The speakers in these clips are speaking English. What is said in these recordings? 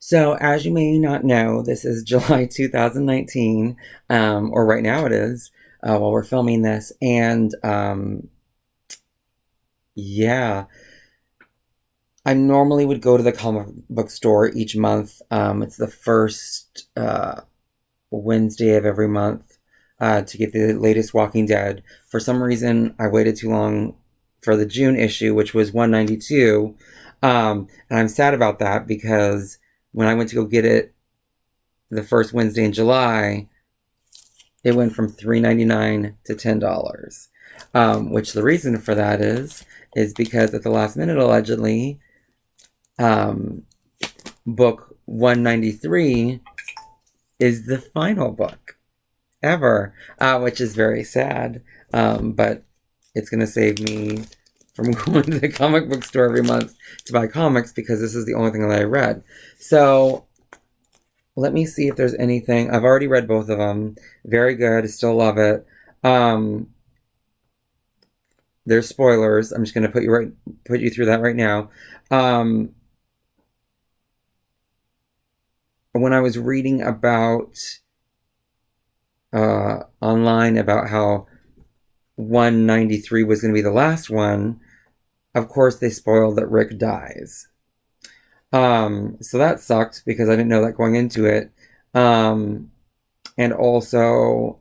So, as you may not know, this is July 2019, or right now it is, while we're filming this. And yeah, I normally would go to the comic book store each month. It's the first Wednesday of every month to get the latest Walking Dead. For some reason, I waited too long for the June issue, which was 192. And I'm sad about that because when I went to go get it the first Wednesday in July, it went from $3.99 to $10. Which the reason for that is because at the last minute, allegedly, um, book 193 is the final book ever, which is very sad. But it's going to save me from going to the comic book store every month to buy comics because this is the only thing that I read. So let me see if there's anything. I've already read both of them. Very good. I still love it. There's spoilers. I'm just going to put you through that right now. When I was reading about online about how 193 was going to be the last one, of course they spoiled that Rick dies. So that sucked because I didn't know that going into it. And also,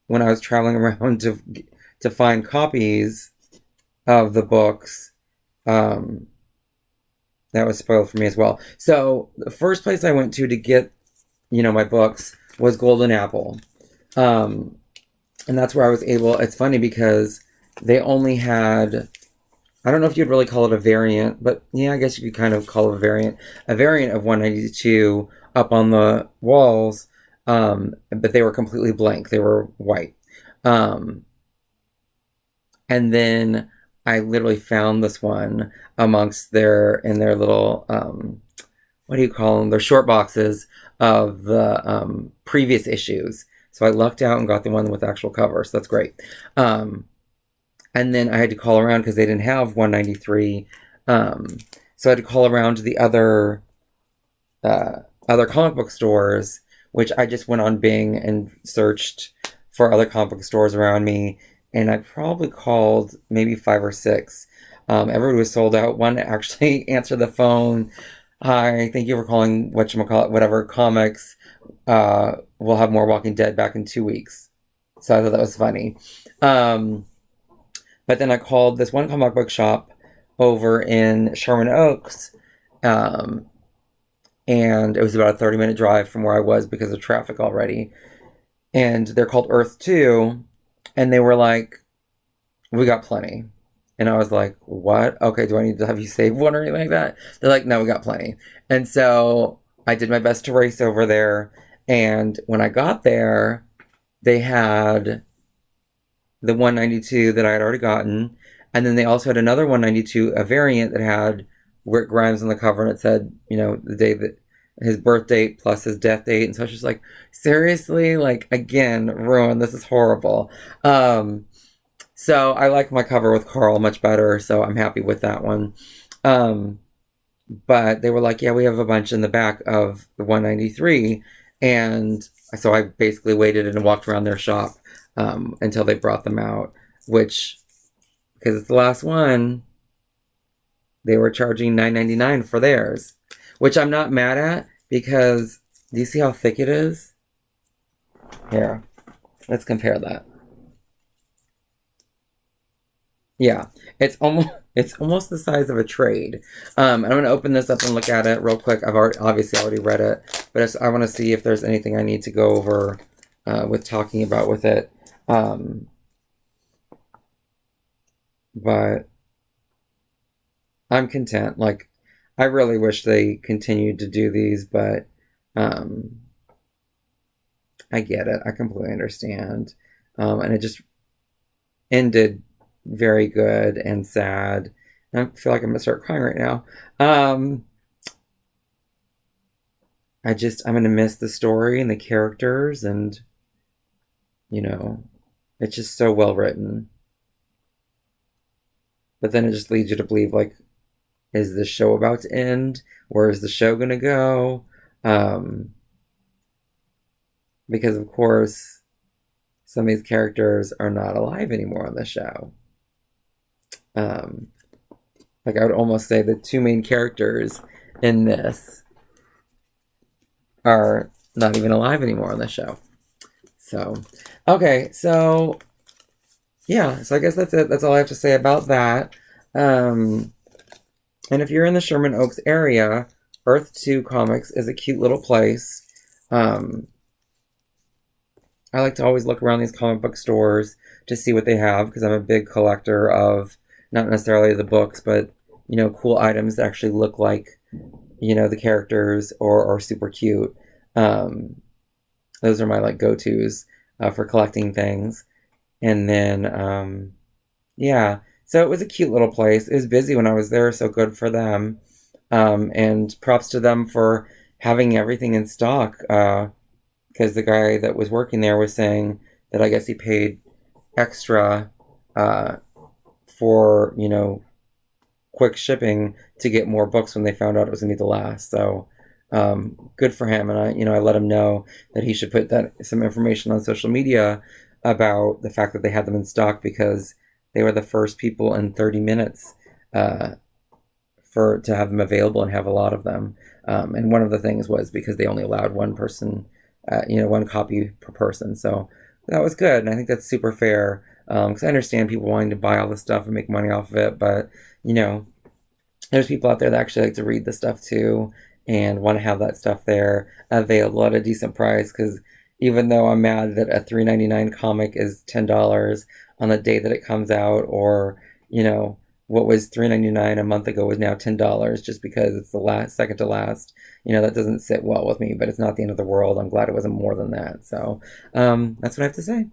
when I was traveling around to find copies of the books, that was spoiled for me as well. So the first place I went to get, my books was Golden Apple. And that's where I was able. It's funny because they only had, I don't know if you'd really call it a variant, but yeah, I guess you could kind of call it a variant of 192 up on the walls, but they were completely blank. They were white. And then I literally found this one amongst in their little, what do you call them? Their short boxes of the previous issues. So I lucked out and got the one with the actual cover. So that's great. And then I had to call around because they didn't have 193. So I had to call around to the other comic book stores, which I just went on Bing and searched for other comic book stores around me. And I probably called maybe 5 or 6. Everybody was sold out. One actually answered the phone. Hi, thank you for calling whatchamacallit, whatever comics. We'll have more Walking Dead back in 2 weeks. So I thought that was funny. But then I called this one comic book shop over in Sherman Oaks. And it was about a 30-minute drive from where I was because of traffic already. And they're called Earth 2. And they were like, we got plenty. And I was like, what? Okay, do I need to have you save one or anything like that? They're like, no, we got plenty. And so I did my best to race over there. And when I got there, they had the 192 that I had already gotten. And then they also had another 192, a variant that had Rick Grimes on the cover. And it said, the day that his birth date plus his death date. And so I was just like, seriously? Like, again, ruined. This is horrible. So I like my cover with Carl much better, so I'm happy with that one. But they were like, yeah, we have a bunch in the back of the 193. And so I basically waited and walked around their shop until they brought them out, which, because it's the last one, they were charging $9.99 for theirs, which I'm not mad at because do you see how thick it is? Here, let's compare that. Yeah, it's almost the size of a trade. And I'm gonna open this up and look at it real quick. I've obviously already read it, but I want to see if there's anything I need to go over with talking about with it. But I'm content. Like, I really wish they continued to do these, but I get it. I completely understand. And it just ended very good and sad. I feel like I'm gonna start crying right now. I'm gonna miss the story and the characters, and it's just so well written. But then it just leads you to believe, like, is this show about to end? Where's the show gonna go? Um, because of course some of these characters are not alive anymore on the show. Um, like I would almost say the two main characters in this are not even alive anymore on the show. So, okay, so yeah, so I guess that's it. That's all I have to say about that. Um, and if you're in the Sherman Oaks area, Earth 2 Comics is a cute little place. Um, I like to always look around these comic book stores to see what they have because I'm a big collector of not necessarily the books, but cool items that actually look like the characters or are super cute. Um, those are my like go-tos for collecting things. And then yeah, so it was a cute little place. It was busy when I was there, so good for them. And props to them for having everything in stock. Because the guy that was working there was saying that I guess he paid extra uh, for quick shipping to get more books when they found out it was gonna be the last. So good for him, and I let him know that he should put that some information on social media about the fact that they had them in stock because they were the first people in 30 minutes uh, for to have them available and have a lot of them. And one of the things was because they only allowed one person, one copy per person. So that was good, and I think that's super fair because I understand people wanting to buy all this stuff and make money off of it, but you know, there's people out there that actually like to read the stuff too and want to have that stuff there available at a decent price because even though I'm mad that a $3.99 comic is $10 on the day that it comes out, or what was $3.99 a month ago is now $10 just because it's the last second to last. That doesn't sit well with me, but it's not the end of the world. I'm glad it wasn't more than that. So that's what I have to say.